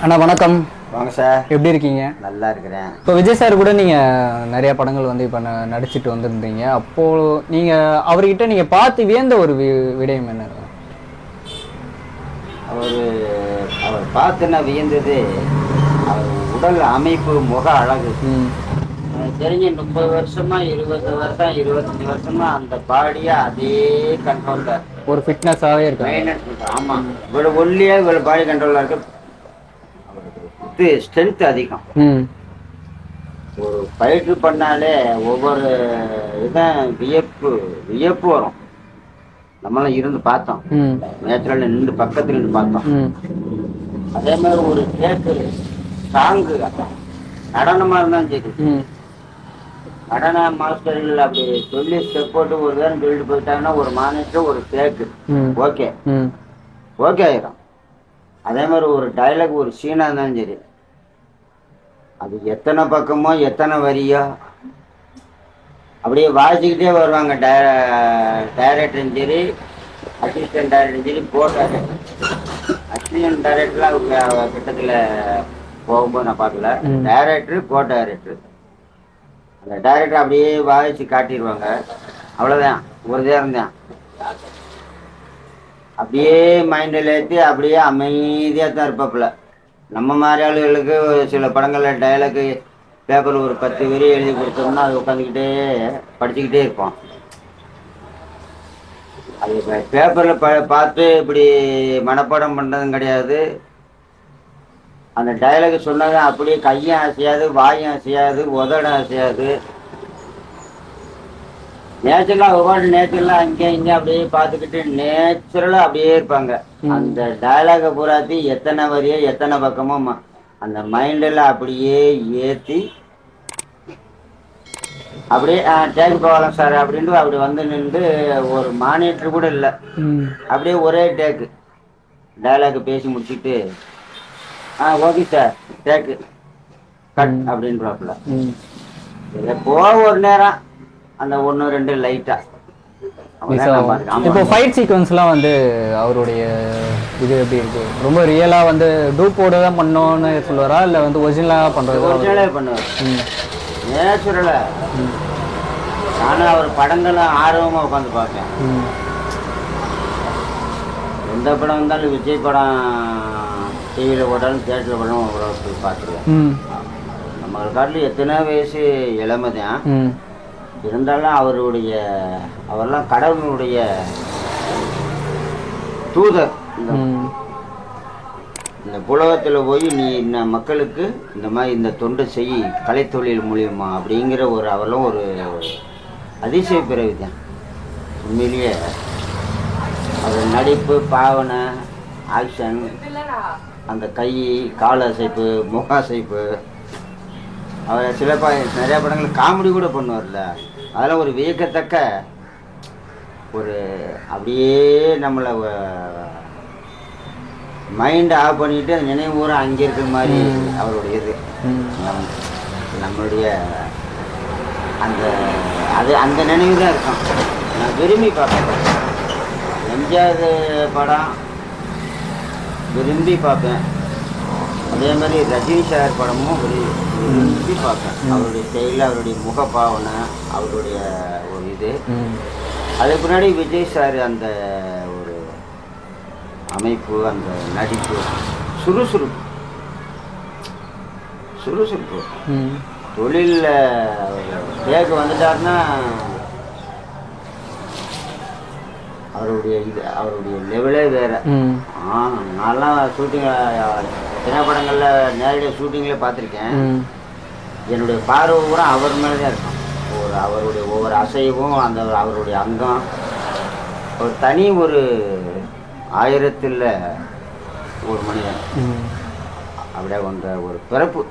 அண்ணா வணக்கம். வாங்க சார். எப்படி இருக்கீங்க? நல்லா இருக்கிறேன். இப்போ விஜய் சார் கூட நீங்கள் நிறைய படங்கள் வந்து இப்போ நடிச்சிட்டு வந்திருந்தீங்க. அப்போது நீங்கள் அவர்கிட்ட நீங்கள் பார்த்து வியந்த ஒரு விடயம் என்ன? அவர் பார்த்து நான் வியந்தது அவர் உடல் அமைப்பு, முக அழகு. தெரிஞ்சு 30 வருஷமா 20 வருஷம் 25 வருஷமா அந்த பாடியை அதே கண்ட்ரோல்ல ஒரு ஃபிட்னஸாகவே இருக்கு. ஆமாம், இவ்வளோ ஒல்லியா இவ்வளோ பாடி கண்ட்ரோலாக இருக்கு. அவருக்கு ஸ்ட்ரென்த் அதிகம். ஒரு பயிற்சி பண்ணாலே ஒவ்வொரு இதான் வியப்பு வரும். நம்மளாம் இருந்து பார்த்தோம், நேச்சுரல் நின்று பக்கத்துல நின்று பார்த்தோம். அதே மாதிரி ஒரு கேக்கு சாங்கு நடனமா இருந்தாலும் சரி, நடன மாஸ்டர்கள் அப்படி சொல்லி ஸ்டெப் போட்டு ஒரு பேரும் சொல்லிட்டு போயிட்டாங்கன்னா ஒரு மாநிலத்தில் ஒரு கேக்கு ஓகே ஆயிரும். அதே மாதிரி ஒரு டைலாக் ஒரு சீனா இருந்தாலும் சரி, அது எத்தனை பக்கமோ எத்தனை வரியோ அப்படியே வாசிக்கிட்டே வருவாங்க. டைரக்டரும் சரி, அசிஸ்டன்ட் டைரக்டரும் சரி, அசிஸ்டன்ட் டைரக்டர்லாம் கிட்டத்தில் போகும்போது நான் பார்க்கல. டைரக்டர் டைரக்டர் அந்த டைரக்டர் அப்படியே வாசிச்சு காட்டிடுவாங்க. அவ்வளோதான், ஒரு நேரம் தான் அப்படியே மைண்டில் ஏற்றி அப்படியே அமைதியாக தான் இருப்பாப்புல. நம்ம மாதிரி ஆளுகளுக்கு சில படங்களில் டைலாக்கு பேப்பர் ஒரு 10 வரி எழுதி கொடுத்தோம்னா அது உட்காந்துக்கிட்டே படிச்சுக்கிட்டே இருப்போம். அது பேப்பரில் பார்த்து இப்படி மனப்பாடம் பண்ணுறதும் கிடையாது. அந்த டைலாக் சொன்னது அப்படியே கையும் அசையாது, வாயும் அசையாது, உதடும் அசையாது. நேச்சுரலாக ஒவ்வொரு நேச்சுரலாக அங்கே இங்கே அப்படியே பார்த்துக்கிட்டு நேச்சுரலாக அப்படியே இருப்பாங்க. அந்த டைலாகை பூராத்தி எத்தனை வரியோ எத்தனை பக்கமோ அந்த மைண்டில் அப்படியே ஏற்றி அப்படியே டேக் போகலாம் சார் அப்படின்ட்டு அப்படி வந்து நின்று ஒரு மானிட்டர் கூட இல்லை, அப்படியே ஒரே டேக்கு டைலாக் பேசி முடிச்சுட்டு ஓகே சார் டேக்கு கட் அப்படின்றாப்புல. போக ஒரு நேரம் அந்த 1-2 லைட்டா. இப்போ ஃபைட் சீக்வன்ஸ்லாம் வந்து அவருடைய இது எப்படி இருக்கு? ரொம்ப ரியலாக வந்து டூப்போட தான் பண்ணோன்னு சொல்லுவாரா, இல்லை வந்து ஒரிஜினலாக பண்ணுறது? ஒரிஜினலே பண்ணுவார், நேச்சுரலாக. நானும் அவர் படங்களும் ஆர்வமாக உட்காந்து பார்ப்பேன். எந்த படம் வந்தாலும் விஜய் படம் டிவியில் போட்டாலும் தேட்டரில் போட்டாலும் அவ்வளோ போய் பார்த்துருவேன். நம்ம காட்டில் எத்தனை வயசு இளமை தான் இருந்தாலும் அவரெல்லாம் கடவுளுடைய தூதர். இந்த புலகத்தில் போய் நீ இந்த மக்களுக்கு இந்த மாதிரி இந்த தொண்டு செய் கலைத்தொழில் மூலியமா அப்படிங்கிற அவரெல்லாம் ஒரு அதிசய பிறவி தான். உண்மையிலேயே அவர் நடிப்பு, பாவனை, ஆக்ஷன், அந்த கை கால் அசைப்பு, முக அசைப்பு, அவர் நிறைய படங்கள் காமெடி கூட பண்ணுவார்ல, அதெல்லாம் ஒரு வியக்கத்தக்க ஒரு அப்படியே நம்மளை மைண்டை ஆஃப் பண்ணிட்டு நினைவுற அங்கே இருக்கிற மாதிரி அவருடைய இது நம்மளுடைய அந்த நினைவு தான் இருக்கும். நான் விரும்பி பார்ப்பேன். எம்ஜிஆர் படம் விரும்பி பார்ப்பேன். அதே மாதிரி ரஜினி சார் படமும் விரும்பி பார்ப்பேன். அவருடைய ஸ்டைலில், அவருடைய முகப்பாவனை, அவருடைய ஒரு இது. அதுக்கு முன்னாடி விஜய் சார் அந்த ஒரு அமைப்பு, அந்த நடிப்பு, சுறுசுறுப்பு தொழிலில் கேட்க வந்துட்டாருன்னா அவருடைய லெவலே வேற. நான்லாம் ஷூட்டிங் திரைப்படங்களில் நேரடியாக ஷூட்டிங்கில் பார்த்துருக்கேன். என்னுடைய பார்வை பூரா அவர் மேலே தான் இருக்கும். அவருடைய ஒவ்வொரு அசைவும், அவருடைய அங்கம் ஒரு தனி ஒரு 1000ல் ஒரு மனிதன் அப்படியே வந்த ஒரு பிறப்பு.